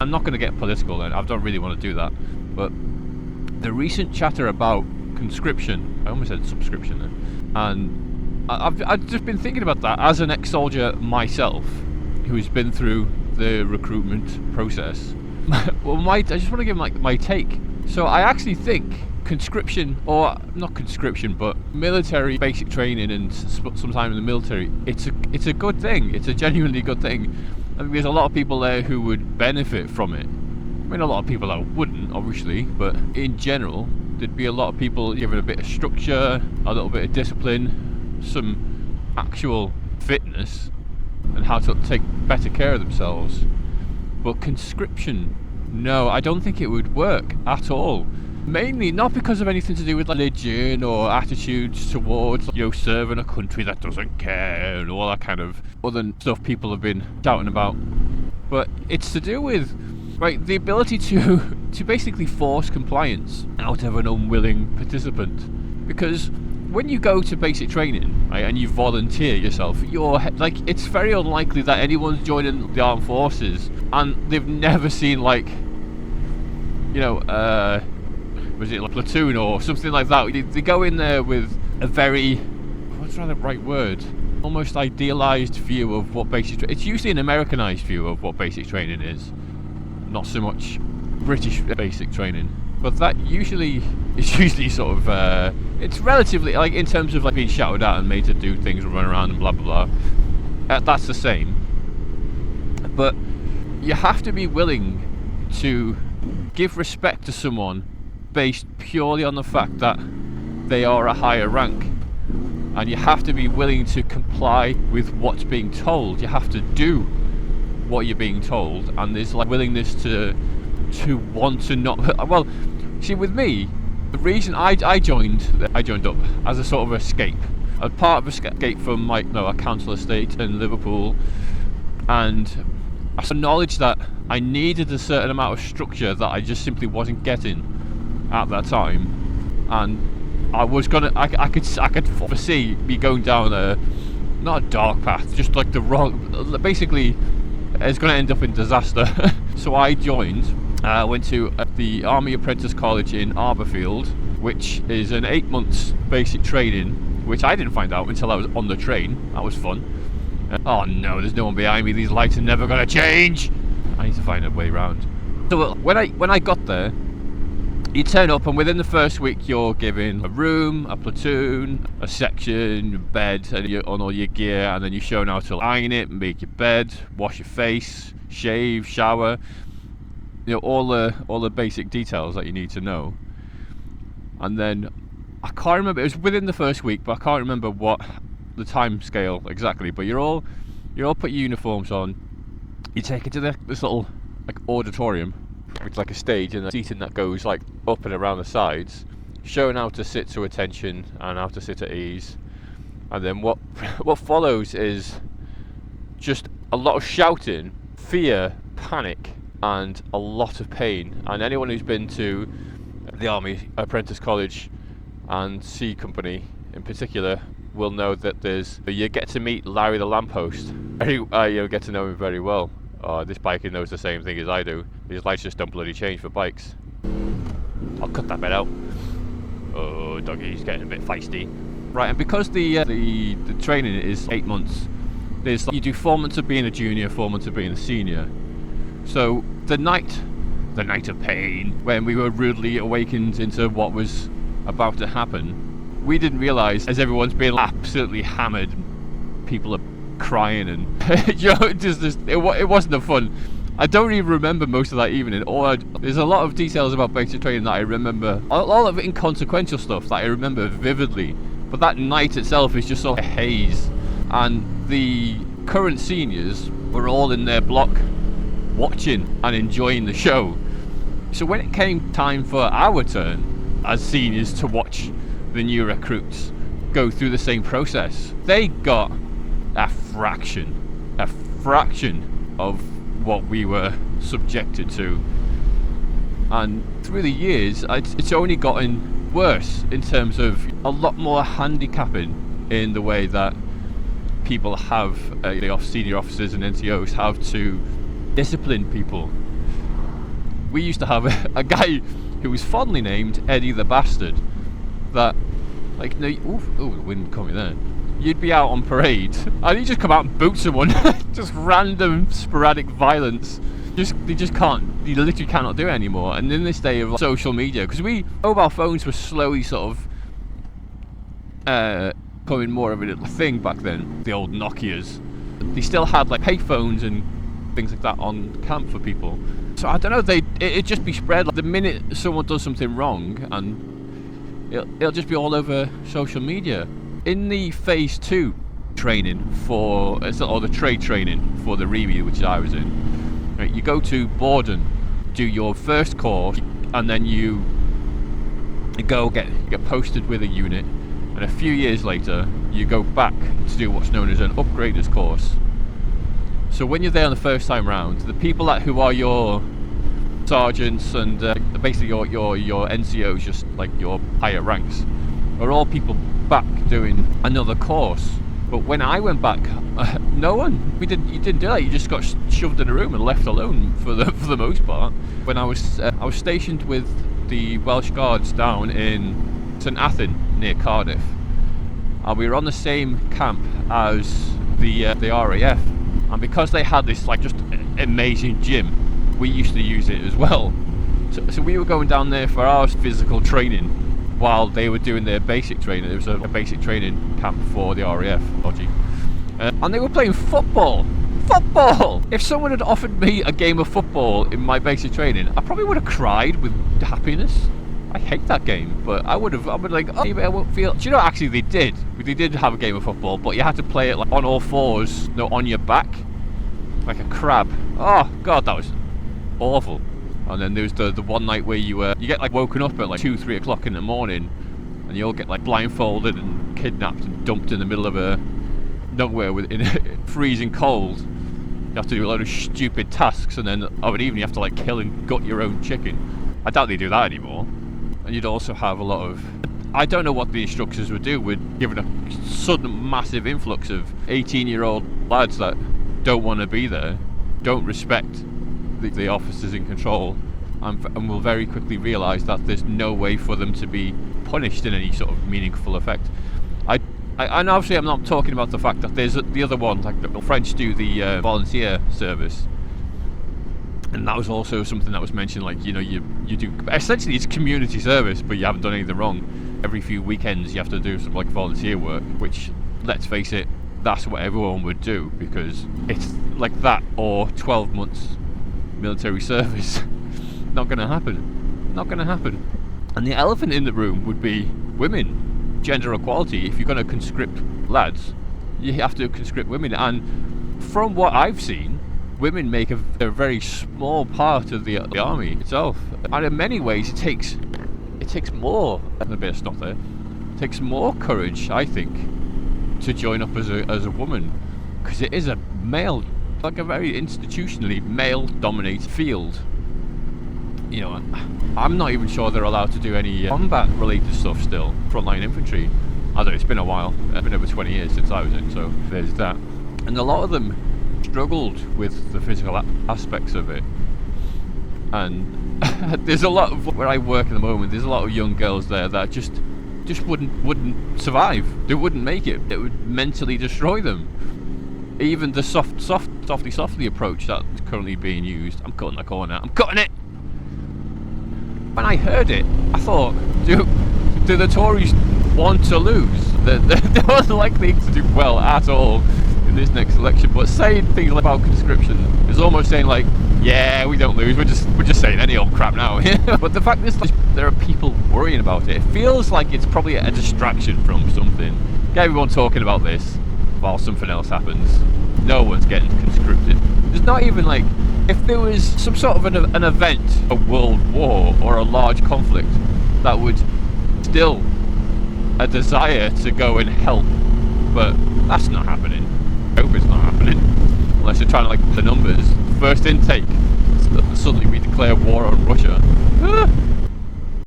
I'm not going to get political, and I don't really want to do that, but the recent chatter about conscription, I almost said subscription then, and I've just been thinking about that as an ex-soldier myself, who's been through the recruitment process. Well, I just want to give my take. So I actually think conscription, or not conscription, but military basic training and some time in the military, it's a good thing. It's a genuinely good thing. I mean, there's a lot of people there who would benefit from it. I mean, a lot of people that wouldn't, obviously, but in general, there'd be a lot of people given a bit of structure, a little bit of discipline, some actual fitness, and how to take better care of themselves. But conscription, no, I don't think it would work at all. Mainly not because of anything to do with religion or attitudes towards, serving a country that doesn't care and all that kind of other stuff people have been shouting about. But it's to do with, right, the ability to basically force compliance out of an unwilling participant. Because when you go to basic training, right, and you volunteer yourself, it's very unlikely that anyone's joining the armed forces and they've never seen was it like platoon or something like that. They go in there with a very, what's the right word? Almost idealised view of what basic it's usually an Americanised view of what basic training is, not so much British basic training. But that usually sort of it's relatively, like, in terms of like being shouted at and made to do things and run around and blah blah blah. That's the same. But you have to be willing to give respect to someone based purely on the fact that they are a higher rank, and you have to be willing to comply with what's being told. You have to do what you're being told, and there's like willingness to want to not. Well, see, with me, the reason I joined up as a sort of escape, a part of escape from a council estate in Liverpool, and I acknowledged that I needed a certain amount of structure that I just simply wasn't getting at that time, and I could foresee me going down not a dark path, just like the wrong, basically it's going to end up in disaster. So I joined, went to the Army Apprentice College in Arborfield, which is an 8 months basic training, which I didn't find out until I was on the train. That was fun. Oh no, there's no one behind me, these lights are never going to change. I need to find a way around. So when I got there, you turn up, and within the first week you're given a room, a platoon, a section, a bed, and you're on all your gear, and then you're shown how to iron it, make your bed, wash your face, shave, shower, all the basic details that you need to know. And then I can't remember, it was within the first week, but I can't remember what the time scale exactly, but you're all put your uniforms on, you take it to this little auditorium, which is like a stage, and a seating that goes like up and around the sides, showing how to sit to attention and how to sit at ease. And then what follows is just a lot of shouting, fear, panic, and a lot of pain. And anyone who's been to the Army Apprentice College and C Company in particular will know that you get to meet Larry the lamppost. You get to know him very well. This biker knows the same thing as I do. These lights just don't bloody change for bikes. I'll cut that bit out. Oh, doggy's getting a bit feisty. Right, and because the training is 8 months, you do 4 months of being a junior, 4 months of being a senior. So the night of pain, when we were rudely awakened into what was about to happen, we didn't realise, as everyone's being absolutely hammered, people are crying and it wasn't a fun. I don't even remember most of that evening. There's a lot of details about basic training that I remember, all of it inconsequential stuff that I remember vividly, but that night itself is just sort of a haze. And the current seniors were all in their block watching and enjoying the show. So when it came time for our turn as seniors to watch the new recruits go through the same process, they got a fraction of what we were subjected to. And through the years, it's only gotten worse in terms of a lot more handicapping in the way that people have, senior officers and NCOs have to discipline people. we used to have a guy who was fondly named Eddie the Bastard. That, like, no, ooh, the wind coming there. You'd be out on parade, and he'd just come out and boot someone. Just random, sporadic violence. They just can't, you literally cannot do it anymore. And in this day of social media, because mobile phones were slowly sort of becoming more of a thing back then, the old Nokias. They still had like payphones and things like that on camp for people. So I don't know, it'd just be spread. Like, the minute someone does something wrong, and it'll just be all over social media. In the phase 2 training or the trade training for the review, which I was in, right, you go to Borden, do your first course, and then you go get posted with a unit, and a few years later you go back to do what's known as an upgraders course. So when you're there on the first time round, the people who are your sergeants and basically your NCOs, just like your higher ranks, are all people back doing another course. But when I went back, no one. You didn't do that. You just got shoved in a room and left alone for the most part. When I was stationed with the Welsh Guards down in St Athan near Cardiff, and we were on the same camp as the RAF. And because they had this like just amazing gym, we used to use it as well. So we were going down there for our physical training while they were doing their basic training. There was a basic training camp for the RAF, and they were playing football. Football! If someone had offered me a game of football in my basic training, I probably would have cried with happiness. I hate that game, but I would like, oh, maybe I won't feel. Do you know, actually they did have a game of football, but you had to play it like on all fours, no, on your back, like a crab. Oh god, that was awful. And then there was the one night where you get like woken up at like 2-3 o'clock in the morning, and you all get like blindfolded and kidnapped and dumped in the middle of nowhere in freezing cold. You have to do a load of stupid tasks, and then of an evening you have to like kill and gut your own chicken. I doubt they do that anymore. And you'd also have a lot of, I don't know what the instructors would do with given a sudden massive influx of 18-year-old lads that don't want to be there, don't respect the officers in control, and will very quickly realise that there's no way for them to be punished in any sort of meaningful effect. And obviously I'm not talking about the fact that there's the other one, like the French do the volunteer service. And that was also something that was mentioned, like, you know, you do, essentially it's community service, but you haven't done anything wrong. Every few weekends you have to do some like volunteer work, which, let's face it, that's what everyone would do, because it's like that or 12 months military service. Not going to happen. Not going to happen. And the elephant in the room would be women. Gender equality. If you're going to conscript lads, you have to conscript women. And from what I've seen, women make a very small part of the army itself, and in many ways it takes more. A bit of stuff there. It takes more courage, I think, to join up as a woman, because it is a male, like a very institutionally male-dominated field. You know, I'm not even sure they're allowed to do any combat-related stuff still. Frontline infantry. Although it's been a while. It's been over 20 years since I was in, so there's that. And a lot of them struggled with the physical aspects of it, and there's a lot of where I work at the moment, there's a lot of young girls there that just wouldn't survive. They wouldn't make it. It would mentally destroy them. Even the softly approach that's currently being used. I'm cutting the corner. I'm cutting it. When I heard it, I thought, do the Tories want to lose? They're unlikely to do well at all in this next election, but saying things about conscription is almost saying like, yeah, we don't lose, we're just saying any old crap now. But the fact is, there are people worrying about it. It feels like it's probably a distraction from something. Get everyone talking about this while something else happens. No one's getting conscripted. There's not even like, if there was some sort of an event, a world war or a large conflict, that would still a desire to go and help, but that's not happening. I hope it's not happening, unless you're trying to like the numbers. First intake, suddenly we declare war on Russia.